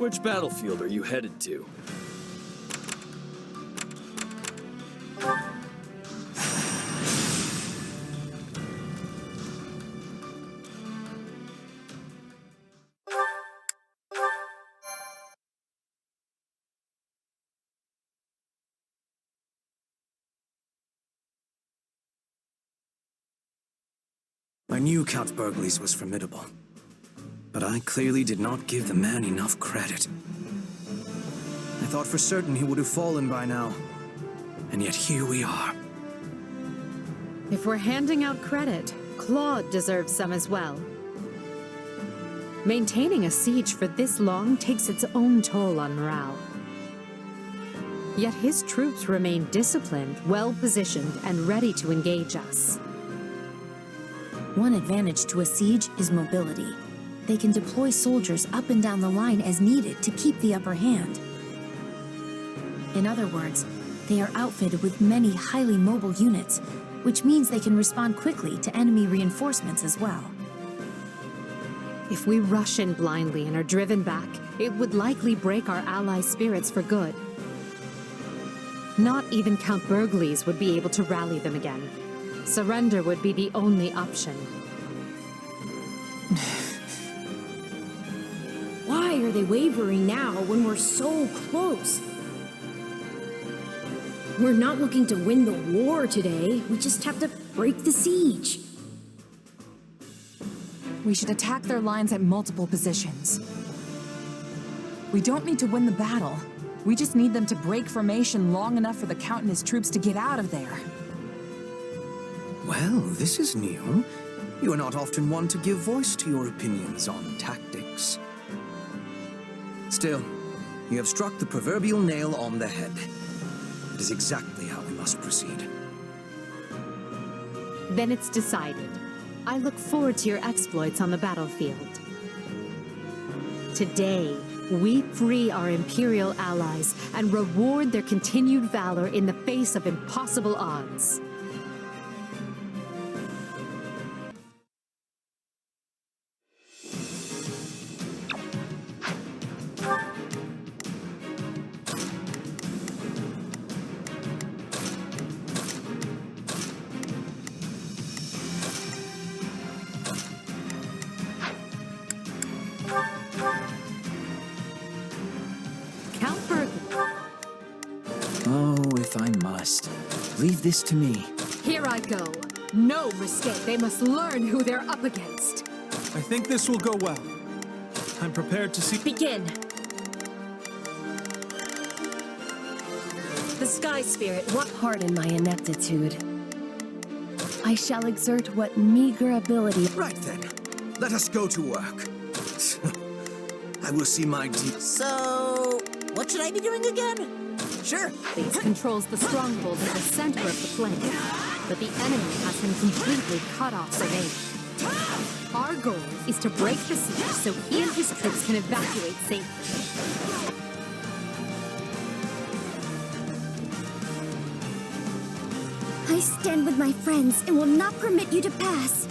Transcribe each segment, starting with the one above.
Which battlefield are you headed to? I knew Count Burgley's was formidable, but I clearly did not give the man enough credit. I thought for certain he would have fallen by now, and yet here we are. If we're handing out credit, Claude deserves some as well. Maintaining a siege for this long takes its own toll on morale. Yet his troops remain disciplined, well-positioned, and ready to engage us. One advantage to a siege is mobility. They can deploy soldiers up and down the line as needed to keep the upper hand. In other words, they are outfitted with many highly mobile units, which means they can respond quickly to enemy reinforcements as well. If we rush in blindly and are driven back, it would likely break our allies' spirits for good. Not even Count Burgley's would be able to rally them again. Surrender would be the only option. Why are they wavering now when we're so close? We're not looking to win the war today. We just have to break the siege. We should attack their lines at multiple positions. We don't need to win the battle. We just need them to break formation long enough for the Count and his troops to get out of there. Well, this is new. You are not often one to give voice to your opinions on tactics. Still, you have struck the proverbial nail on the head. It is exactly how we must proceed. Then it's decided. I look forward to your exploits on the battlefield. Today, we free our Imperial allies and reward their continued valor in the face of impossible odds. If I must. Leave this to me. Here I go. No mistake. They must learn who they're up against. I think this will go well. I'm prepared to see— Begin. The Sky Spirit, pardon my ineptitude. I shall exert what meager ability— Right then. Let us go to work. I will see my So, what should I be doing again? Sure. These controls the stronghold at the center of the flank, but the enemy has him completely cut off from aid. Our goal is to break the siege so he and his troops can evacuate safely. I stand with my friends and will not permit you to pass.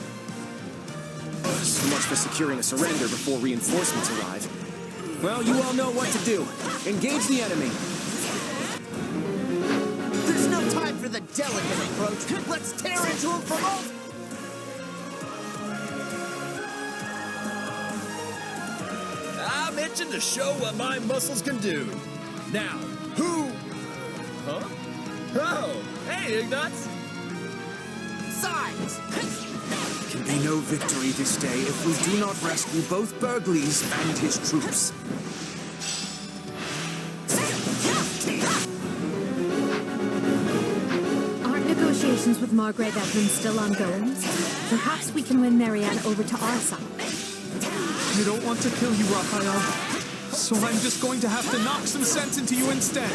So much for securing a surrender before reinforcements arrive. Well, you all know what to do. Engage the enemy. There's no time for the delicate approach. Let's tear into him from all— I'm itching to show what my muscles can do. Now, who? Huh? Oh, hey, Ignatz. Signs! Can be no victory this day if we do not rescue both Burgley's and his troops. Aren't negotiations with Margrave Emblem still ongoing? Perhaps we can win Marianne over to our side. I don't want to kill you, Raphael. So I'm just going to have to knock some sense into you instead.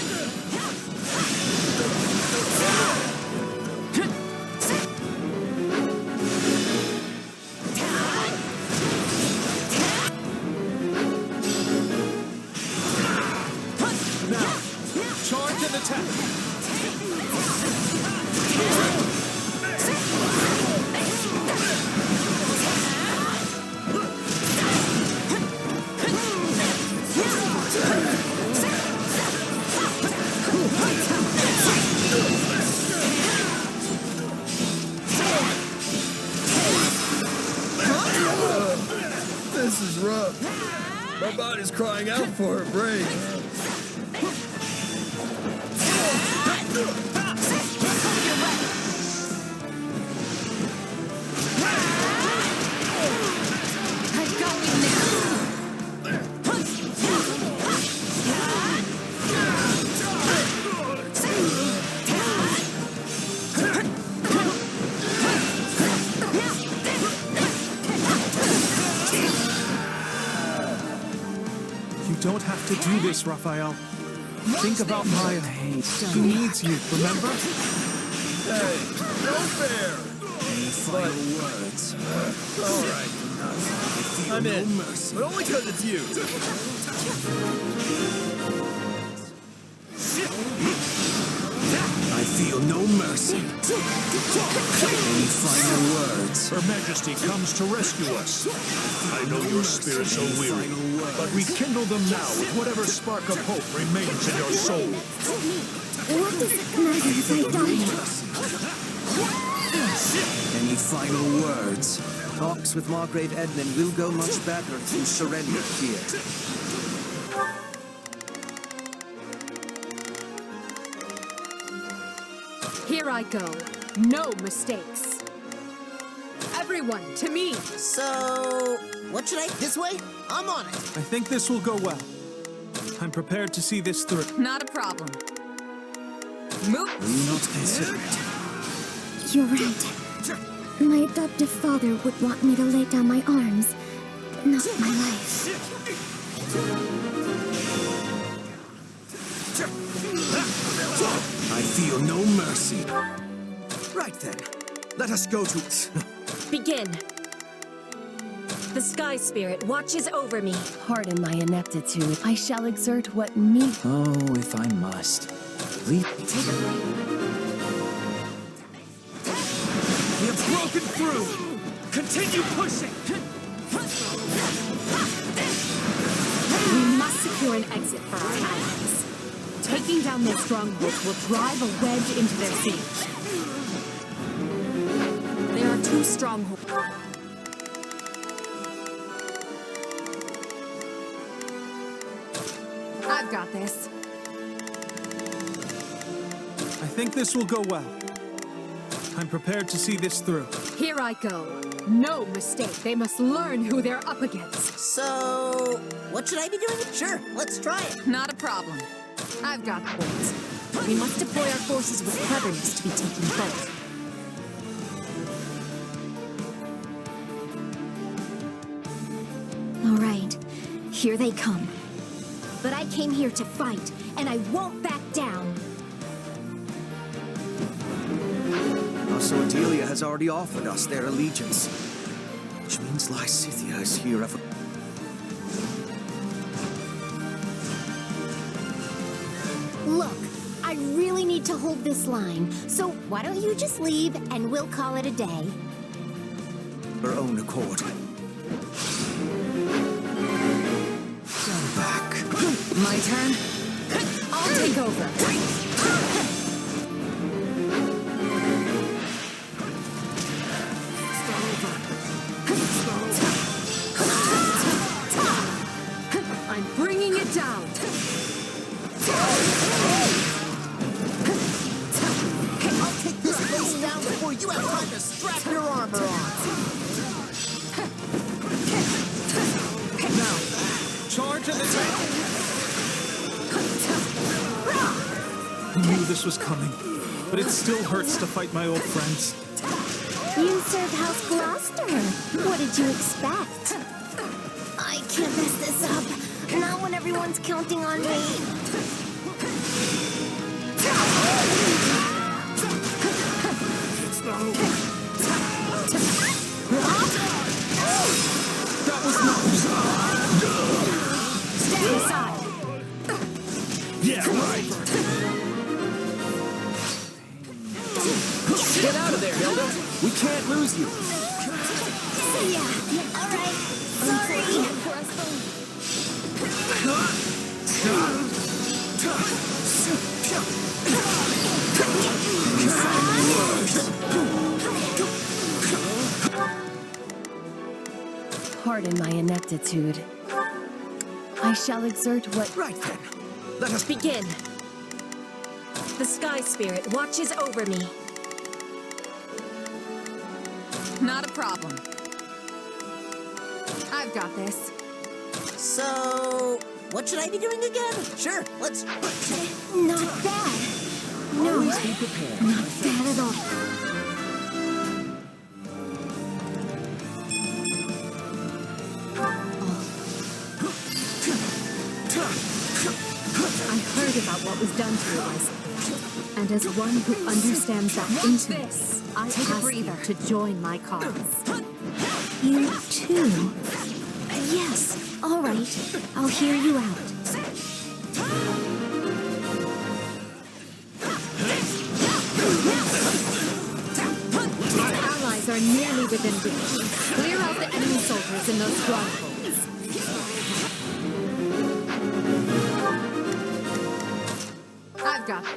Now, charge and attack. This is rough. My body's crying out for a break. I've got you now. You don't have to do this, Raphael. Think about Maya. She needs you, remember? Hey, no fair. Any final words? All right. I'm in, but only because it's you. I feel no mercy. Any final words? Her Majesty comes to rescue us. I know your spirits are weary, but rekindle them now with whatever spark of hope remains in your soul. What does it matter if I die? Any final words? Talks with Margrave Edmund will go much better if you surrender here. Here I go. No mistakes. Everyone, to me. So, what should I... This way? I'm on it. I think this will go well. I'm prepared to see this through. Not a problem. Move. Will you not consider it? You're right. My adoptive father would want me to lay down my arms, not my life. I feel no mercy. Right then, let us go to... Begin. The Sky Spirit watches over me. Pardon my ineptitude. I shall exert what me... Oh, if I must. Leap. We have broken through! Continue pushing! We must secure an exit for our allies. Taking down their strongholds will drive a wedge into their siege. There are 2 strongholds. I've got this. I think this will go well. I'm prepared to see this through. Here I go. No mistake. They must learn who they're up against. So, what should I be doing? Sure, let's try it. Not a problem. I've got points. We must deploy our forces with cleverness to be taking both. All right, here they come. But I came here to fight, and I won't back down. So Adelia has already offered us their allegiance. Which means Lysithea is here ever... Look, I really need to hold this line, so why don't you just leave and we'll call it a day? her own accord. Stand back. My turn? I'll take over. I'm bringing it down. I'll take this place down before you have time to strap your armor on. Now, charge and attack! I knew this was coming, but it still hurts to fight my old friends. You serve House Gloucester. What did you expect? I can't mess this up. Not when everyone's counting on me. That was not... Stand aside. Yeah, right. Get out of there, Hilda! We can't lose you! See ya. All right. Sorry. Pardon my ineptitude. I shall exert what... Right then. Let us begin. The Sky Spirit watches over me. Not a problem. I've got this. So, what should I be doing again? Sure, let's... Not bad. No, Always be prepared. not bad at all. I heard about what was done to you, Isaac. And as one who understands that intimacy, I Take a ask you breather. to join my cause. You too. Yes, all right. I'll hear you out. Our allies are nearly within reach. Clear out the enemy soldiers in those strongholds. I've got it.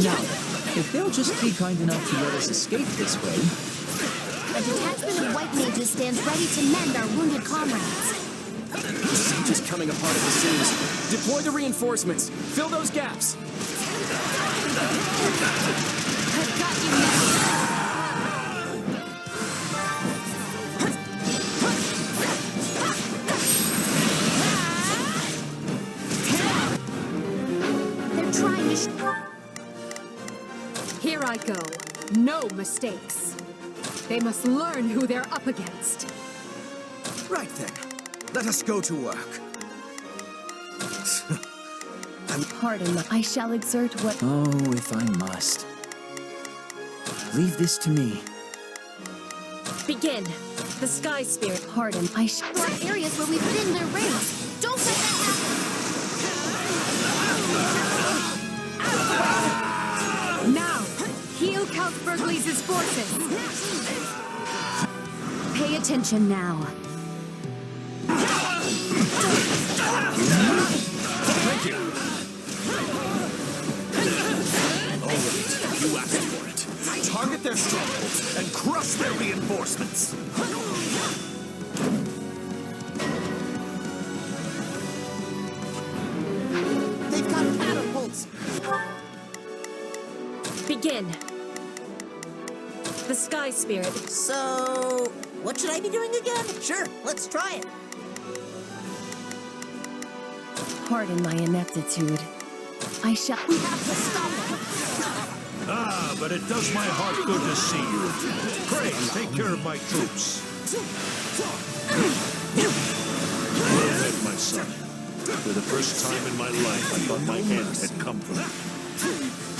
Now, if they'll just be kind enough to let us escape this way. A detachment of white mages stands ready to mend our wounded comrades. The siege is coming apart at the seams. Deploy the reinforcements. Fill those gaps. I've got you now. They're trying to... Here I go. No mistakes. They must learn who they're up against. Right then. Let us go to work. Pardon my... I shall exert what... Oh, if I must. Leave this to me. Begin. The Sky Spirit. Pardon, I shall... There are areas where we've thinned their ranks. Don't let that happen. Now, heal Count Bergles' forces. Pay attention now. Thank you. All right, you asked for it. Target their strongholds and crush their reinforcements. They've got catapults! Begin. The Sky Spirit. So, what should I be doing again? Sure, let's try it. Pardon my ineptitude. I shall... We have to stop it! Ah, but it does my heart good to see you. Pray, take care of my troops. Go ahead, my son. For the first time in my life, I thought my end had come for me.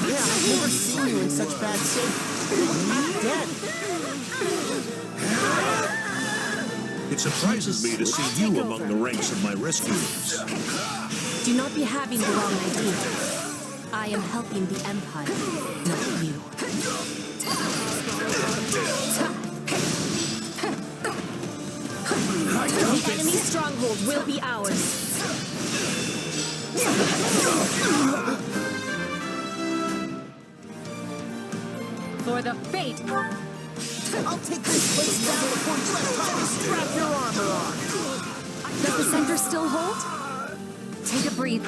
Yeah, I've never seen you in such bad shape. You're dead. It surprises me to see you among the ranks of my rescuers. Do not be having the wrong idea. I am helping the Empire, not you. The enemy stronghold will be ours. For the fate. I'll take this place down before you let Tommy strap your armor on. Does the center still hold? Take a breath.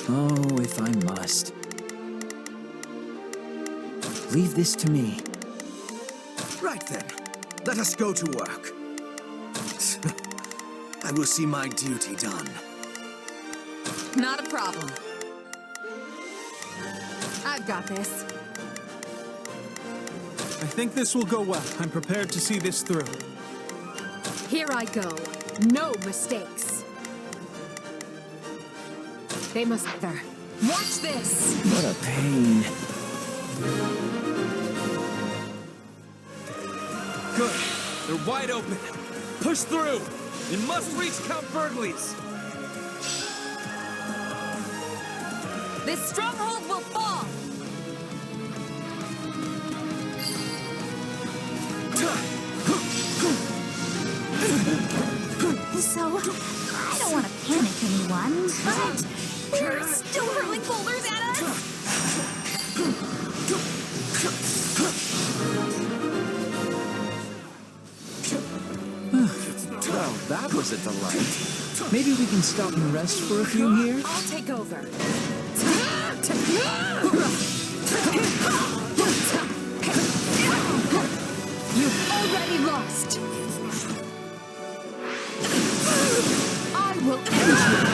Oh, if I must. Leave this to me. Right then. Let us go to work. I will see my duty done. Not a problem. I've got this. I think this will go well. I'm prepared to see this through. Here I go. No mistakes. They must... There. Watch this! What a pain. Good. They're wide open. Push through. You must reach Count Bergles. This stronghold will fall! So, I don't want to panic anyone, but we're still hurling boulders at us. Well, that was a delight. Maybe we can stop and rest for a few here? I'll take over. You've already lost. I will end you.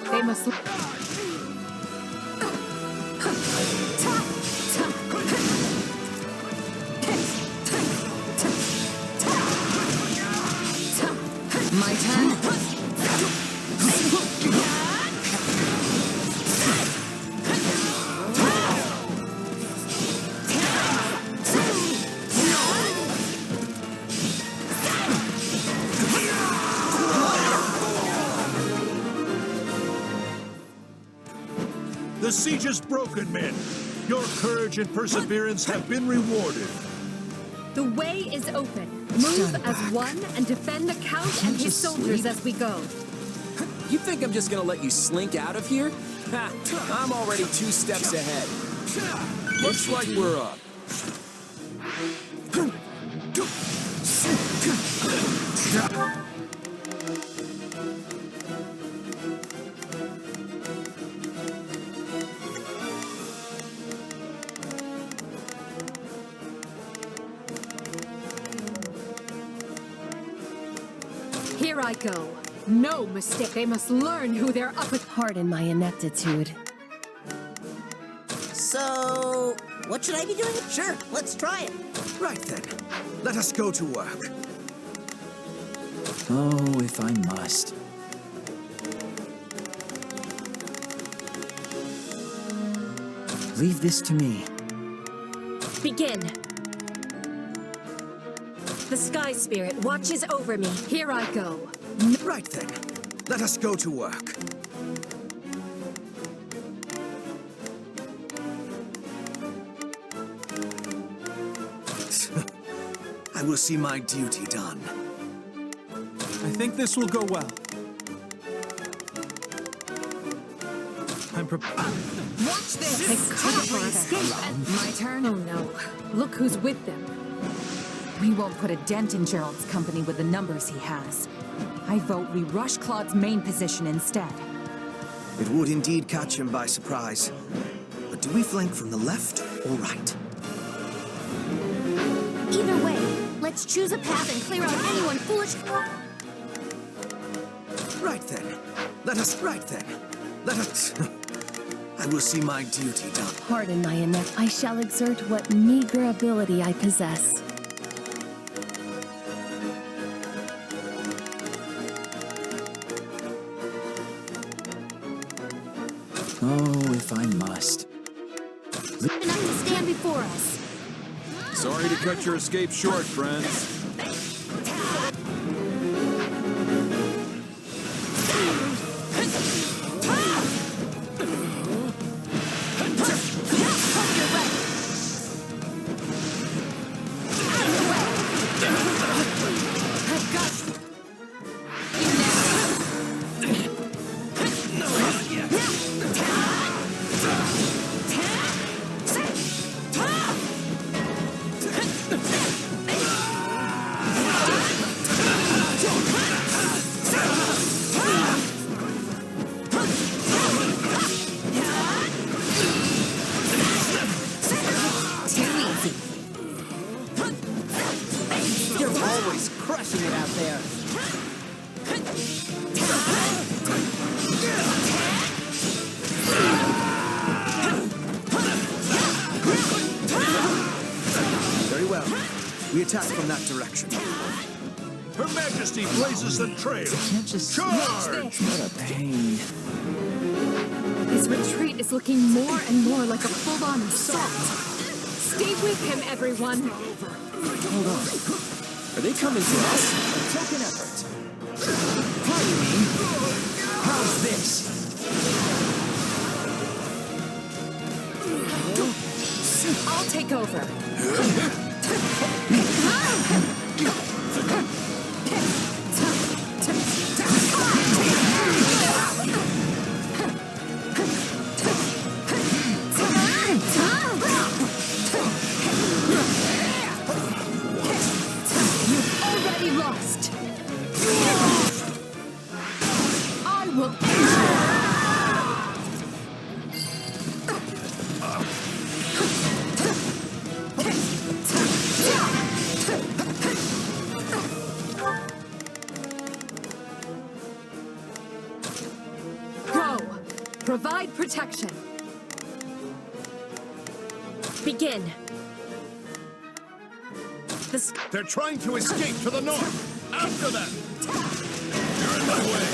They must. My turn. The siege is broken, men. Your courage and perseverance have been rewarded. The way is open. Move as one and defend the Count and his soldiers as we go. You think I'm just gonna let you slink out of here? Ha! I'm already 2 steps ahead. Looks like we're up. Here I go. No mistake. They must learn who they're up against. Pardon my ineptitude. So, what should I be doing? Sure, let's try it. Right then. Let us go to work. Oh, if I must. Leave this to me. Begin. The Sky Spirit watches over me. Here I go. Right then. Let us go to work. I will see my duty done. I think this will go well. I'm prepared. Watch this! They cut our escape. My turn? Oh no. Look who's with them. We won't put a dent in Gerald's company with the numbers he has. I vote we rush Claude's main position instead. It would indeed catch him by surprise. But do we flank from the left or right? Either way, let's choose a path and clear out anyone foolish. Right then. Let us. I will see my duty done. Pardon my inept. I shall exert what meager ability I possess. Oh, if I must. Enough to stand before us. Sorry to cut your escape short, friends. We attack from that direction. Her Majesty blazes the trail. Can't just Charge! What a pain. This retreat is looking more and more like a full-on assault. Stay with him, everyone. Hold on. Are they coming for us? A token effort. How do you mean? How's this? I'll take over. You've already lost. I will end you. Go. Provide protection. Begin. They're trying to escape to the north. After them! You're in my way.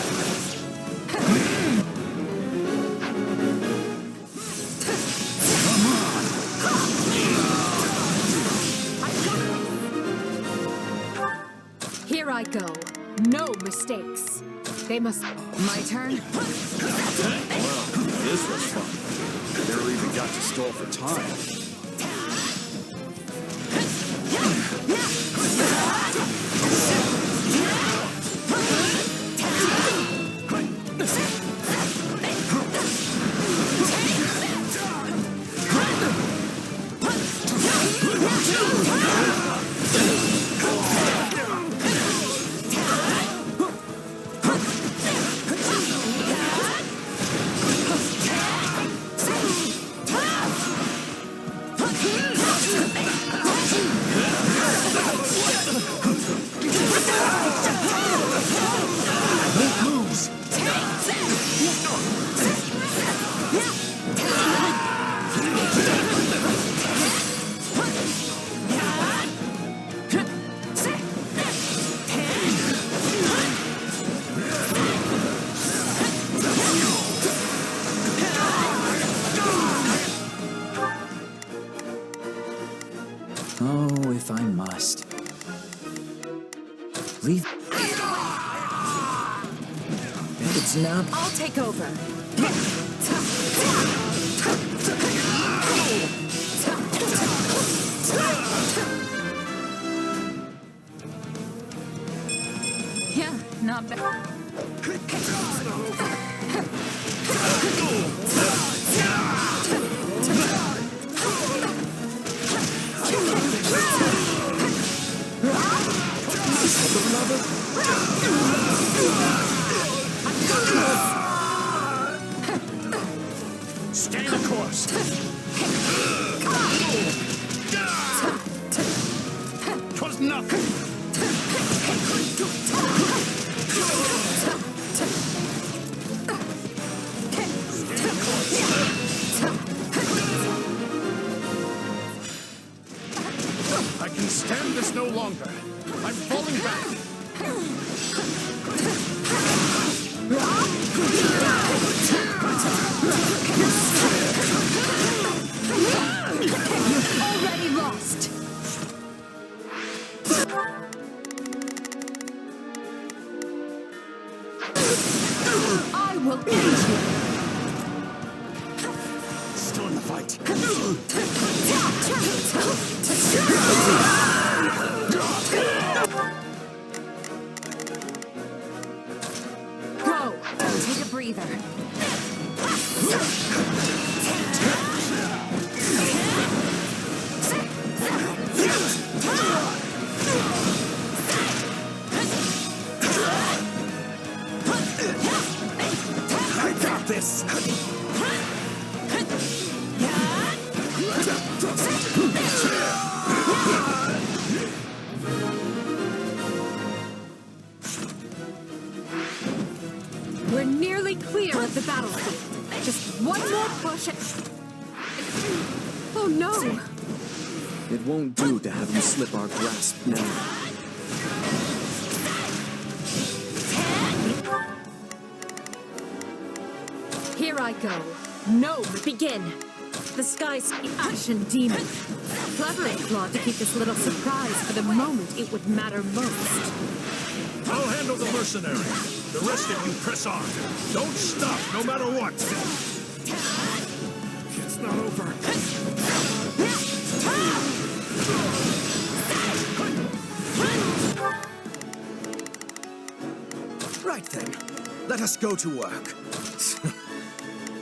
Here I go. No mistakes. They must... My turn? Well, this was fun. Barely even got to stall for time. Oh, if I must. Leave. It's not. I'll take over. Yeah, not bad. Stay the course. Twas nothing. I can stand this no longer. I'm falling back. You've already lost. I will end you. Still in the fight. Go. Take a breather. I got this. We're nearly clear of the battlefield. Just one more push and... Oh no! It won't do to have him slip our grasp now. Here I go. No, begin. The sky's ashen demon. Cleverly plot to keep this little surprise for the moment it would matter most. I'll handle the mercenary. The rest of you press on. Don't stop, no matter what. It's not over. Right then, let us go to work.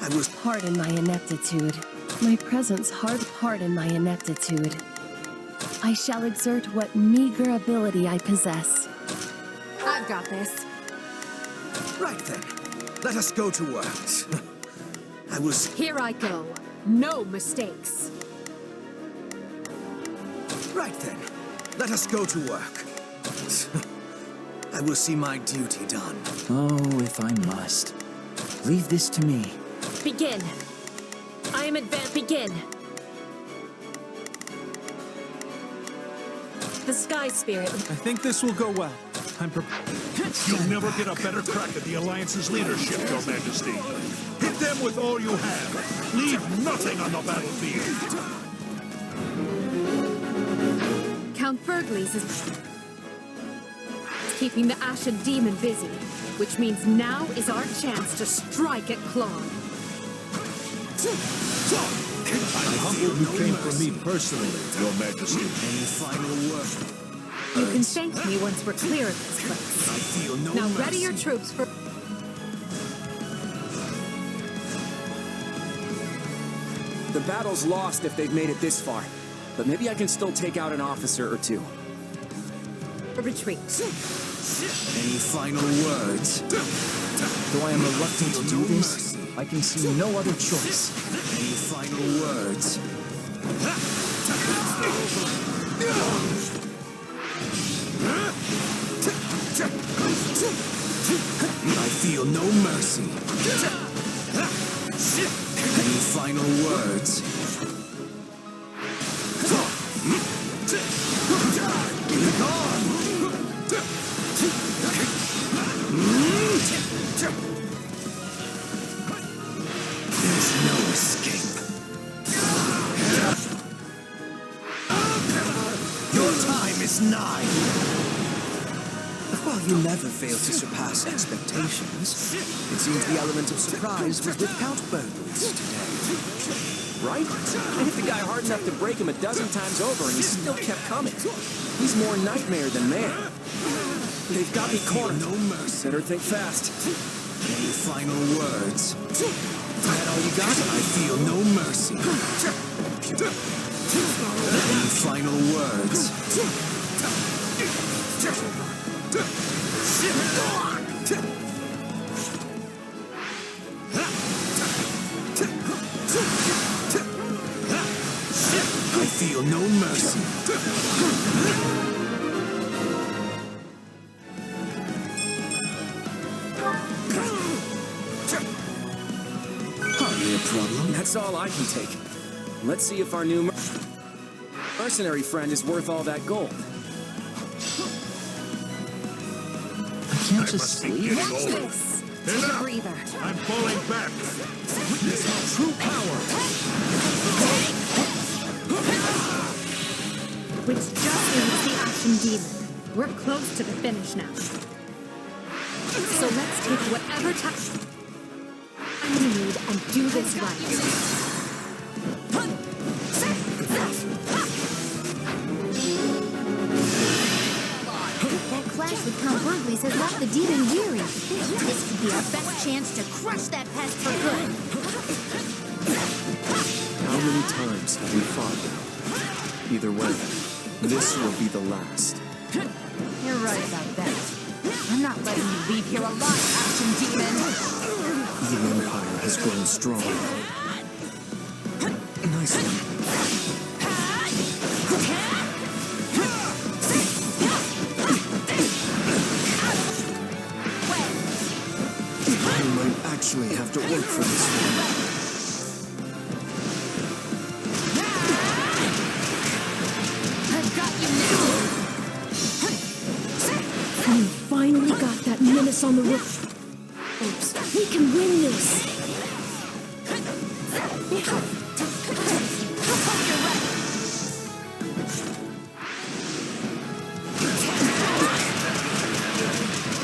I was... Pardon my ineptitude. My presence pardon my ineptitude. I shall exert what meager ability I possess. I've got this. Right then, let us go to work. I was... Here I go. No mistakes. Right then, let us go to work. I will see my duty done. Oh, if I must. Leave this to me. Begin. I am advanced. Begin. The Sky Spirit. I think this will go well. I'm prepared. You'll never get a better crack at the Alliance's leadership, Your Majesty. Hit them with all you have. Leave nothing on the battlefield. Count Burgley's is keeping the Ashen Demon busy, which means now is our chance to strike at Claude. I'm humbled you came for me personally, Your Majesty. Any final word? You can thank me once we're clear of this place. I feel no Now mercy. ready your troops for... The battle's lost if they've made it this far. But maybe I can still take out an officer or two. retreat. Any final words? Though I am reluctant to do this, I can see no other choice. Any final words? I feel no mercy. Any final words? Be gone! There's no escape. Your time is nigh. While you never fail to surpass expectations, it seems the element of surprise was with Count Burgley's today. Right? I hit the guy hard enough to break him a dozen times over, and he still kept coming. He's more nightmare than man. They've got me cornered. No mercy. Better think fast. Any final words? Is that all you got? I feel no mercy. Any final words? I feel no mercy. Hardly a problem. That's all I can take. Let's see if our new mercenary friend is worth all that gold. I can't I just must be sleep. getting Watch older. this. Take a Enough! breather. I'm falling back. Witness my true power. Which just leaves the Ashen Demon. We're close to the finish now. So let's take whatever time we need and do this right. That clash with Count Burgley's has left the demon weary. This could be our best chance to crush that pest for good. How many times have we fought now? Either way, this will be the last. You're right about that. I'm not letting you leave here alive, Ashen Demon! The Empire has grown strong. Nice one. I might actually have to work for this one. I've got you now. You finally got that menace on the roof. Oops. We can win this.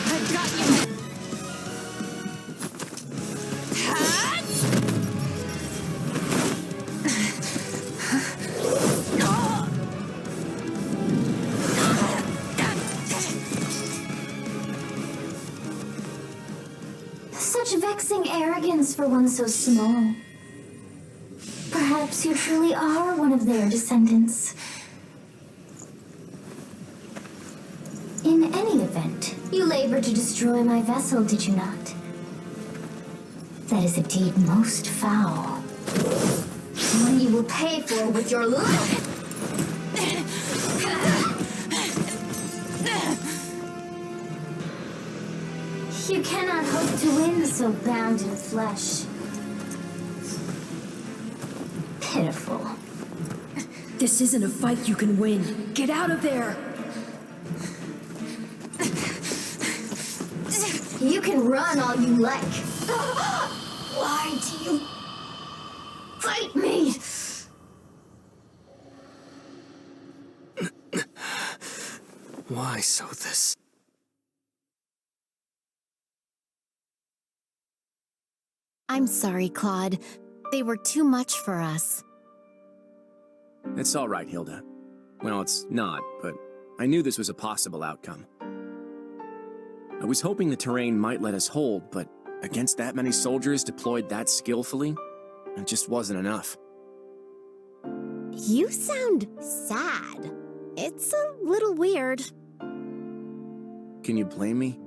I've got you now. perplexing arrogance for one so small. Perhaps you truly are one of their descendants. In any event, you labored to destroy my vessel, did you not? That is a deed most foul. One you will pay for with your life. You cannot hope to win so bound in flesh. Pitiful. This isn't a fight you can win. Get out of there! You can run all you like. Why do you fight me? Why so this? I'm sorry, Claude. They were too much for us. It's all right, Hilda. Well, it's not, but I knew this was a possible outcome. I was hoping the terrain might let us hold, but against that many soldiers deployed that skillfully, it just wasn't enough. You sound sad. It's a little weird. Can you blame me?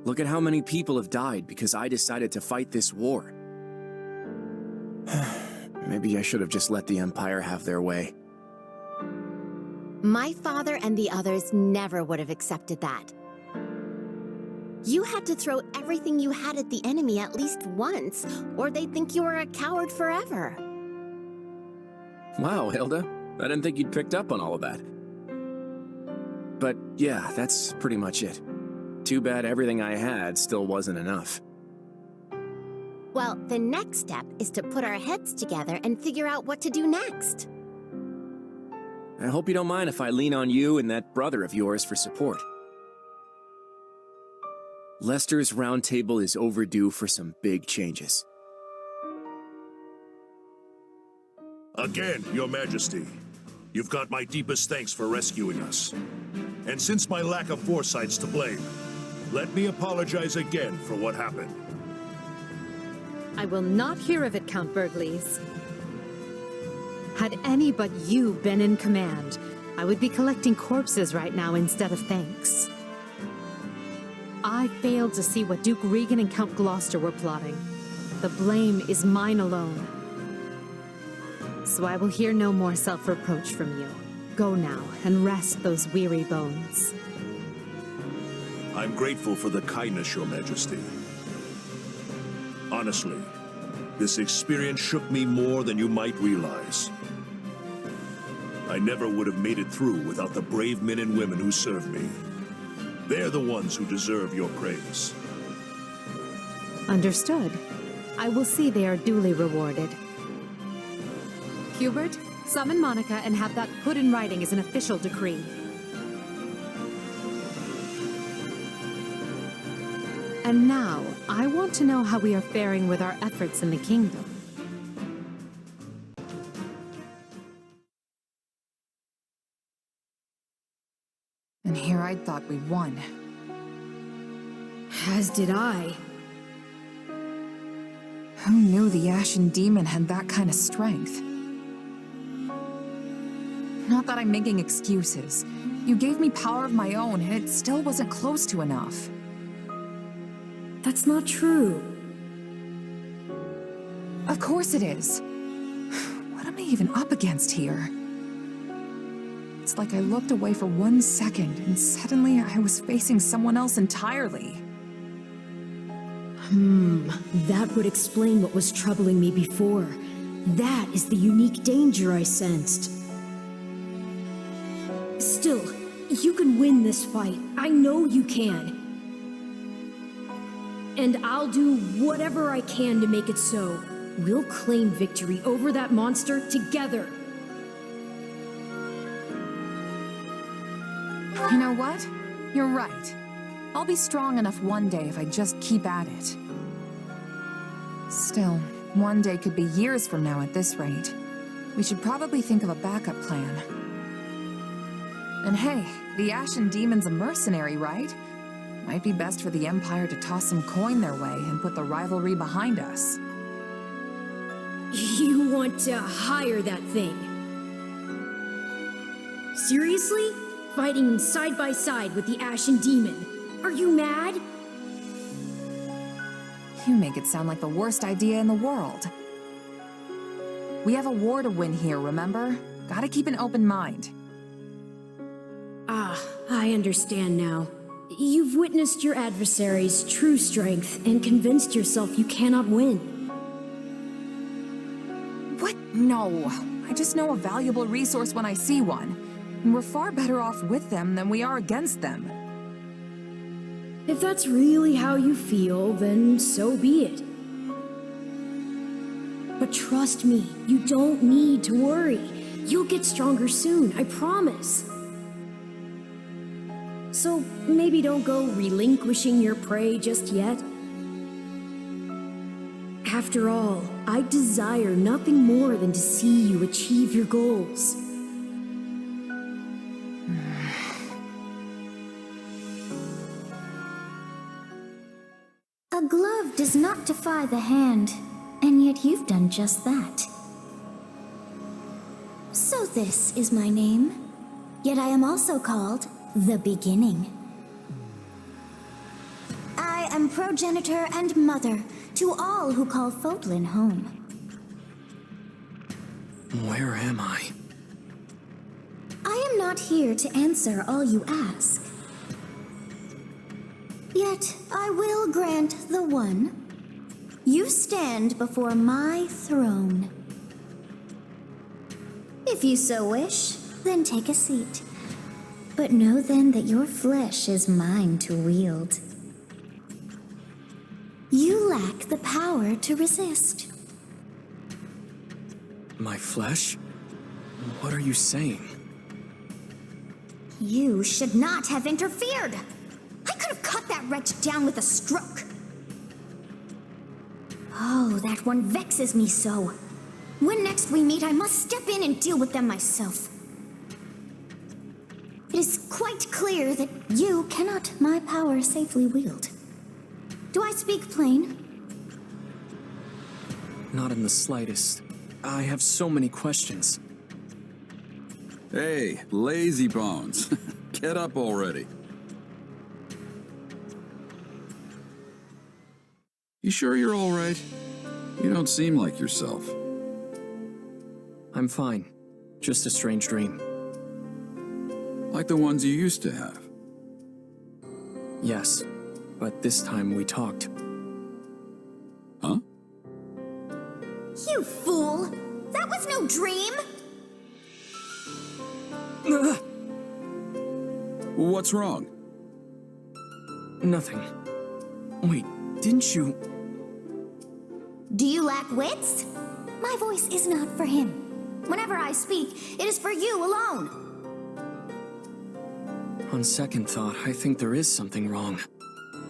Look at how many people have died because I decided to fight this war. Maybe I should have just let the Empire have their way. My father and the others never would have accepted that. You had to throw everything you had at the enemy at least once, or they'd think you were a coward forever. Wow, Hilda. I didn't think you'd picked up on all of that. But yeah, that's pretty much it. Too bad everything I had still wasn't enough. Well, the next step is to put our heads together and figure out what to do next. I hope you don't mind if I lean on you and that brother of yours for support. Lester's Round Table is overdue for some big changes. Again, Your Majesty, you've got my deepest thanks for rescuing us. And since my lack of foresight's to blame, let me apologize again for what happened. I will not hear of it, Count Bergles. Had any but you been in command, I would be collecting corpses right now instead of thanks. I failed to see what Duke Regan and Count Gloucester were plotting. The blame is mine alone. So I will hear no more self-reproach from you. Go now and rest those weary bones. I'm grateful for the kindness, Your Majesty. Honestly, this experience shook me more than you might realize. I never would have made it through without the brave men and women who serve me. They're the ones who deserve your praise. Understood. I will see they are duly rewarded. Hubert, summon Monica and have that put in writing as an official decree. And now, I want to know how we are faring with our efforts in the kingdom. And here I'd thought we won. As did I. Who knew the Ashen Demon had that kind of strength? Not that I'm making excuses. You gave me power of my own, and it still wasn't close to enough. That's not true. Of course it is. What am I even up against here? It's like I looked away for 1 second, and suddenly I was facing someone else entirely. That would explain what was troubling me before. That is the unique danger I sensed. Still, you can win this fight. I know you can. And I'll do whatever I can to make it so. We'll claim victory over that monster together. You know what? You're right. I'll be strong enough one day if I just keep at it. Still, one day could be years from now at this rate. We should probably think of a backup plan. And hey, the Ashen Demon's a mercenary, right? Might be best for the Empire to toss some coin their way and put the rivalry behind us. You want to hire that thing? Seriously? Fighting side by side with the Ashen Demon? Are you mad? You make it sound like the worst idea in the world. We have a war to win here, remember? Gotta keep an open mind. Ah, I understand now. You've witnessed your adversary's true strength and convinced yourself you cannot win. What? No. I just know a valuable resource when I see one. And we're far better off with them than we are against them. If that's really how you feel, then so be it. But trust me, you don't need to worry. You'll get stronger soon, I promise. So maybe don't go relinquishing your prey just yet. After all, I desire nothing more than to see you achieve your goals. A glove does not defy the hand, and yet you've done just that. So this is my name, yet I am also called the Beginning. I am progenitor and mother to all who call Fodlan home. Where am I? I am not here to answer all you ask. Yet I will grant the one. You stand before my throne. If you so wish, then take a seat. But know then that your flesh is mine to wield. You lack the power to resist. My flesh? What are you saying? You should not have interfered. I could have cut that wretch down with a stroke. Oh, that one vexes me so. When next we meet, I must step in and deal with them myself. It is quite clear that you cannot my power safely wield. Do I speak plain? Not in the slightest. I have so many questions. Hey, lazy bones. Get up already. You sure you're all right? You don't seem like yourself. I'm fine. Just a strange dream. Like the ones you used to have. Yes, but this time we talked. Huh? You fool! That was no dream! What's wrong? Nothing. Wait, didn't you... Do you lack wits? My voice is not for him. Whenever I speak, it is for you alone. On second thought, I think there is something wrong.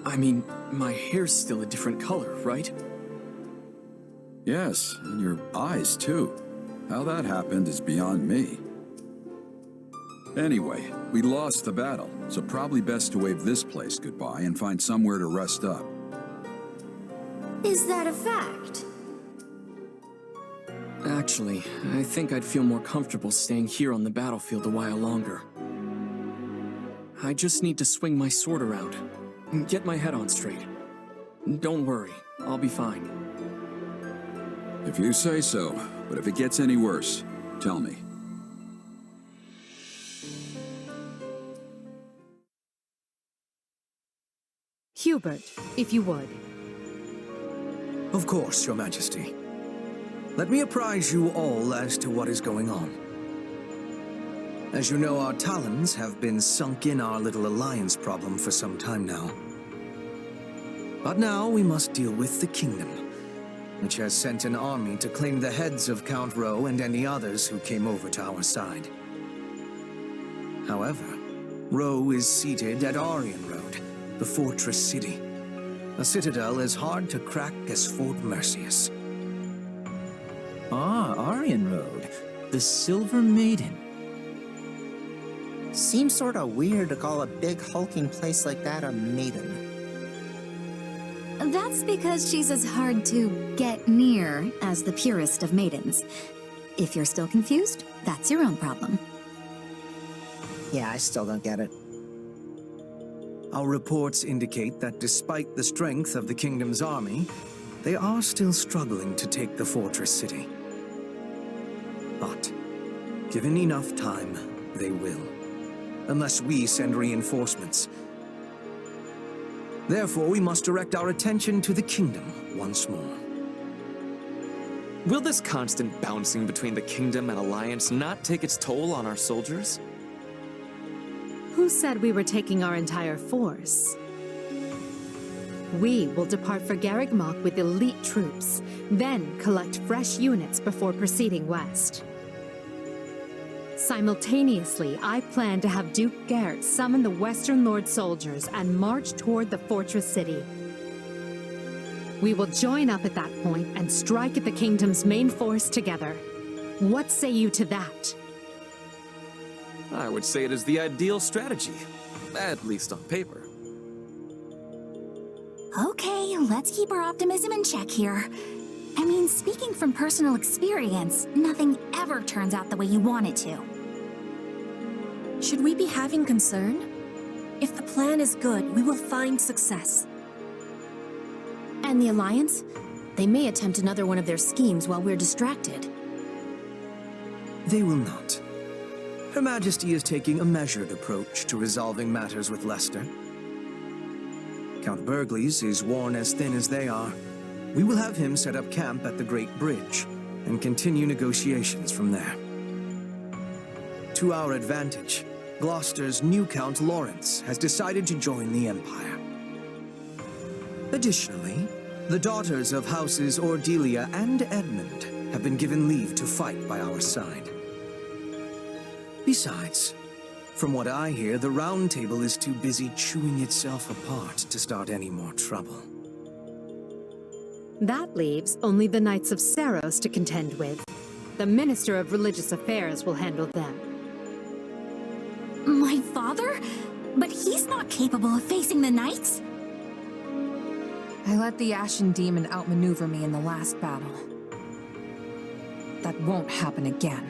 I mean, my hair's still a different color, right? Yes, and your eyes too. How that happened is beyond me. Anyway, we lost the battle, so probably best to wave this place goodbye and find somewhere to rest up. Is that a fact? Actually, I think I'd feel more comfortable staying here on the battlefield a while longer. I just need to swing my sword around and get my head on straight. Don't worry, I'll be fine. If you say so, but if it gets any worse, tell me. Hubert, if you would. Of course, Your Majesty. Let me apprise you all as to what is going on. As you know, our talons have been sunk in our little alliance problem for some time now. But now we must deal with the kingdom, which has sent an army to claim the heads of Count Rowe and any others who came over to our side. However, Rowe is seated at Aryan Road, the fortress city, a citadel as hard to crack as Fort Mercius. Ah, Aryan Road, the Silver Maiden. Seems sorta weird to call a big hulking place like that a maiden. That's because she's as hard to get near as the purest of maidens. If you're still confused, that's your own problem. Yeah, I still don't get it. Our reports indicate that despite the strength of the kingdom's army, they are still struggling to take the fortress city. But, given enough time, they will. Unless we send reinforcements. Therefore, we must direct our attention to the kingdom once more. Will this constant bouncing between the kingdom and alliance not take its toll on our soldiers? Who said we were taking our entire force? We will depart for Garreg-Mach with elite troops, then collect fresh units before proceeding west. Simultaneously, I plan to have Duke Garrett summon the Western Lord soldiers and march toward the fortress city. We will join up at that point and strike at the kingdom's main force together. What say you to that? I would say it is the ideal strategy, at least on paper. Okay, let's keep our optimism in check here. I mean, speaking from personal experience, nothing ever turns out the way you want it to. Should we be having concern? If the plan is good, we will find success. And the Alliance? They may attempt another one of their schemes while we're distracted. They will not. Her Majesty is taking a measured approach to resolving matters with Leicester. Count Burgleys is worn as thin as they are. We will have him set up camp at the Great Bridge and continue negotiations from there. To our advantage, Gloucester's new Count Lawrence has decided to join the Empire. Additionally, the daughters of Houses Ordelia and Edmund have been given leave to fight by our side. Besides, from what I hear, the Round Table is too busy chewing itself apart to start any more trouble. That leaves only the Knights of Saros to contend with. The Minister of Religious Affairs will handle them. My father? But he's not capable of facing the Knights? I let the Ashen Demon outmaneuver me in the last battle. That won't happen again.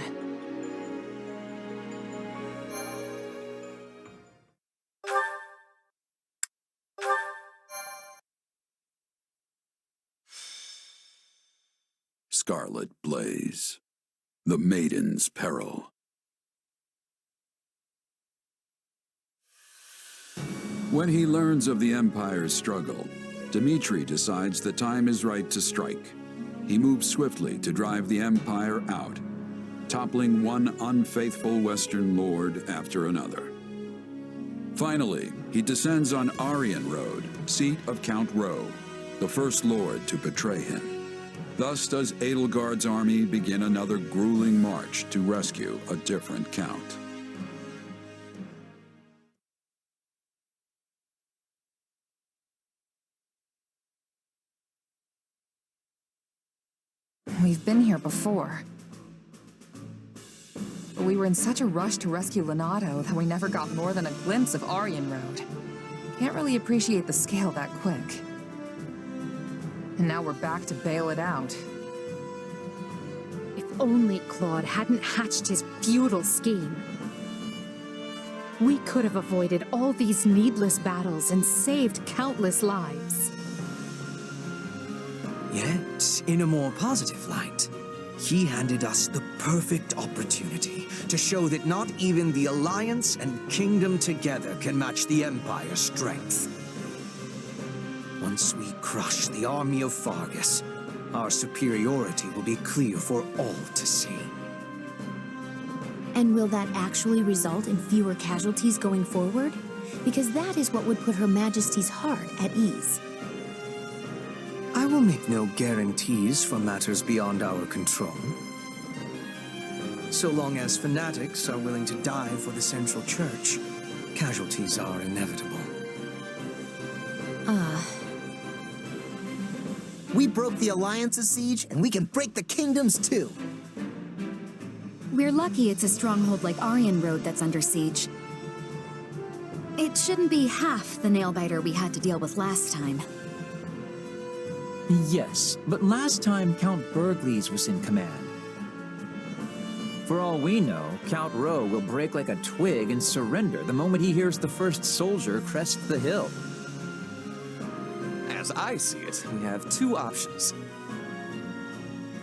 Scarlet Blaze. The Maiden's Peril. When he learns of the Empire's struggle, Dmitri decides the time is right to strike. He moves swiftly to drive the Empire out, toppling one unfaithful Western Lord after another. Finally, he descends on Aryan Road, seat of Count Rowe, the first Lord to betray him. Thus does Edelgard's army begin another grueling march to rescue a different Count. We've been here before. But we were in such a rush to rescue Lenato that we never got more than a glimpse of Aryan Road. Can't really appreciate the scale that quick. And now we're back to bail it out. If only Claude hadn't hatched his futile scheme. We could have avoided all these needless battles and saved countless lives. Yet, in a more positive light, he handed us the perfect opportunity to show that not even the Alliance and Kingdom together can match the Empire's strength. Once we crush the army of Fargus, our superiority will be clear for all to see. And will that actually result in fewer casualties going forward? Because that is what would put Her Majesty's heart at ease. I will make no guarantees for matters beyond our control. So long as fanatics are willing to die for the Central Church, casualties are inevitable. We broke the Alliance's siege, and we can break the Kingdom's too. We're lucky it's a stronghold like Aryan Road that's under siege. It shouldn't be half the nail-biter we had to deal with last time. Yes, but last time Count Burgleys was in command. For all we know, Count Rowe will break like a twig and surrender the moment he hears the first soldier crest the hill. As I see it, we have two options.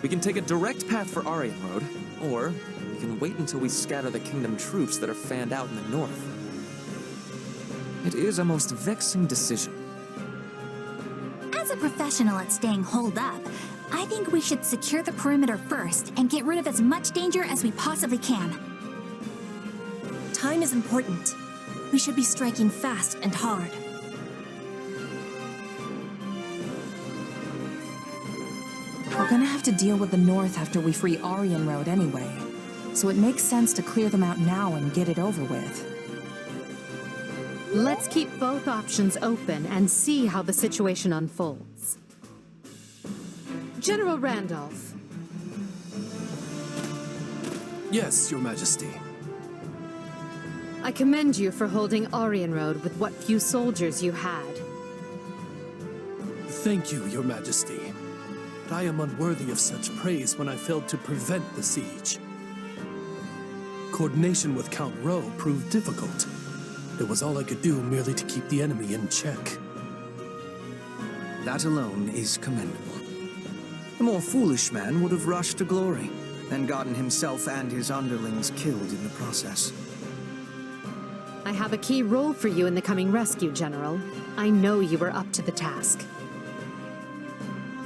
We can take a direct path for Aryan Road, or we can wait until we scatter the Kingdom troops that are fanned out in the north. It is a most vexing decision. As a professional at staying holed up, I think we should secure the perimeter first and get rid of as much danger as we possibly can. Time is important. We should be striking fast and hard. We're gonna have to deal with the north after we free Aryan Road anyway, so it makes sense to clear them out now and get it over with. Let's keep both options open and see how the situation unfolds. General Randolph. Yes, Your Majesty. I commend you for holding Aryan Road with what few soldiers you had. Thank you, Your Majesty. But I am unworthy of such praise when I failed to prevent the siege. Coordination with Count Rowe proved difficult. It was all I could do merely to keep the enemy in check. That alone is commendable. The more foolish man would have rushed to glory, and gotten himself and his underlings killed in the process. I have a key role for you in the coming rescue, General. I know you were up to the task.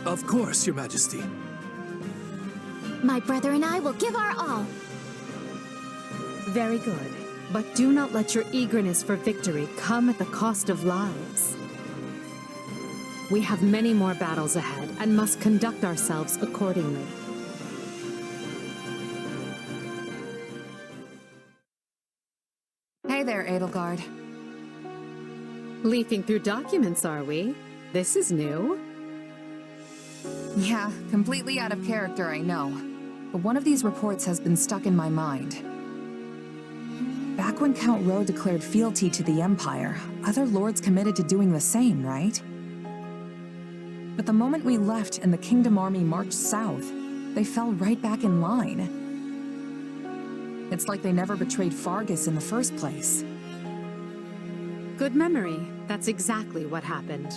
Of course, Your Majesty. My brother and I will give our all. Very good. But do not let your eagerness for victory come at the cost of lives. We have many more battles ahead and must conduct ourselves accordingly. Hey there, Edelgard. Leafing through documents, are we? This is new. Yeah, completely out of character, I know. But one of these reports has been stuck in my mind. Back when Count Rowe declared fealty to the Empire, other lords committed to doing the same, right? But the moment we left and the Kingdom army marched south, they fell right back in line. It's like they never betrayed Fargus in the first place. Good memory. That's exactly what happened.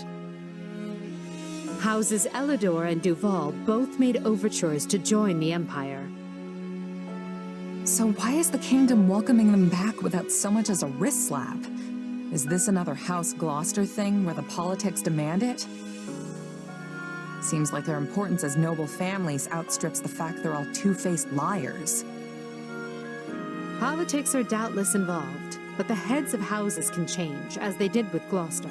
Houses Elidor and Duval both made overtures to join the Empire. So why is the Kingdom welcoming them back without so much as a wrist slap? Is this another House Gloucester thing where the politics demand it? Seems like their importance as noble families outstrips the fact they're all two-faced liars. Politics are doubtless involved, but the heads of houses can change, as they did with Gloucester.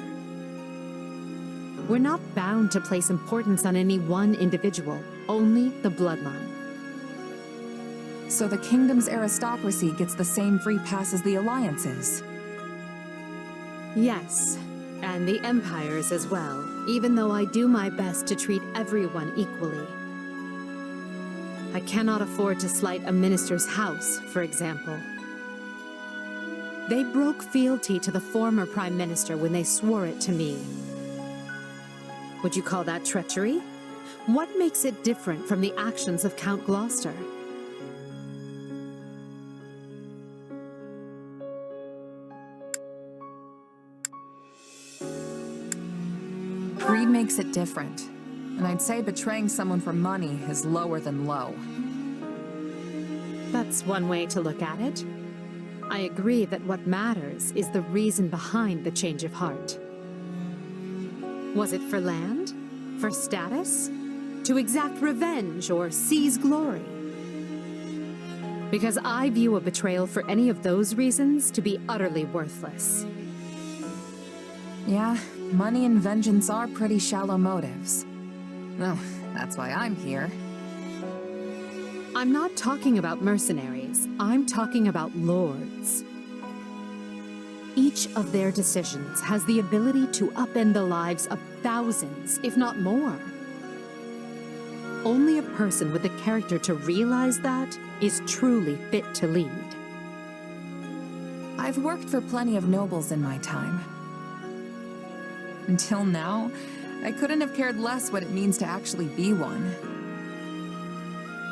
We're not bound to place importance on any one individual, only the bloodline. So the Kingdom's aristocracy gets the same free pass as the Alliances? Yes, and the Empire's as well, even though I do my best to treat everyone equally. I cannot afford to slight a minister's house, for example. They broke fealty to the former Prime Minister when they swore it to me. Would you call that treachery? What makes it different from the actions of Count Gloucester? Greed makes it different. And I'd say betraying someone for money is lower than low. That's one way to look at it. I agree that what matters is the reason behind the change of heart. Was it for land? For status? To exact revenge or seize glory? Because I view a betrayal for any of those reasons to be utterly worthless. Yeah, money and vengeance are pretty shallow motives. Well, that's why I'm here. I'm not talking about mercenaries. I'm talking about lords. Each of their decisions has the ability to upend the lives of thousands, if not more. Only a person with the character to realize that is truly fit to lead. I've worked for plenty of nobles in my time. Until now, I couldn't have cared less what it means to actually be one.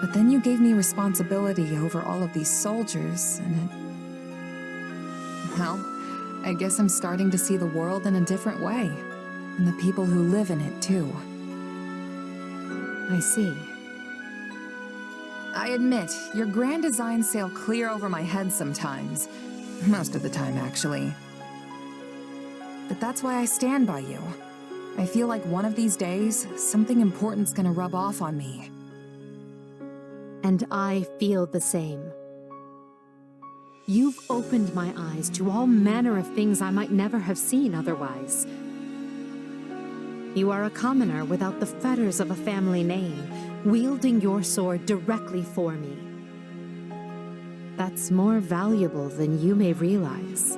But then you gave me responsibility over all of these soldiers, and well, I guess I'm starting to see the world in a different way. And the people who live in it, too. I see. I admit, your grand designs sail clear over my head sometimes. Most of the time, actually. But that's why I stand by you. I feel like one of these days, something important's gonna rub off on me. And I feel the same. You've opened my eyes to all manner of things I might never have seen otherwise. You are a commoner without the fetters of a family name, wielding your sword directly for me. That's more valuable than you may realize.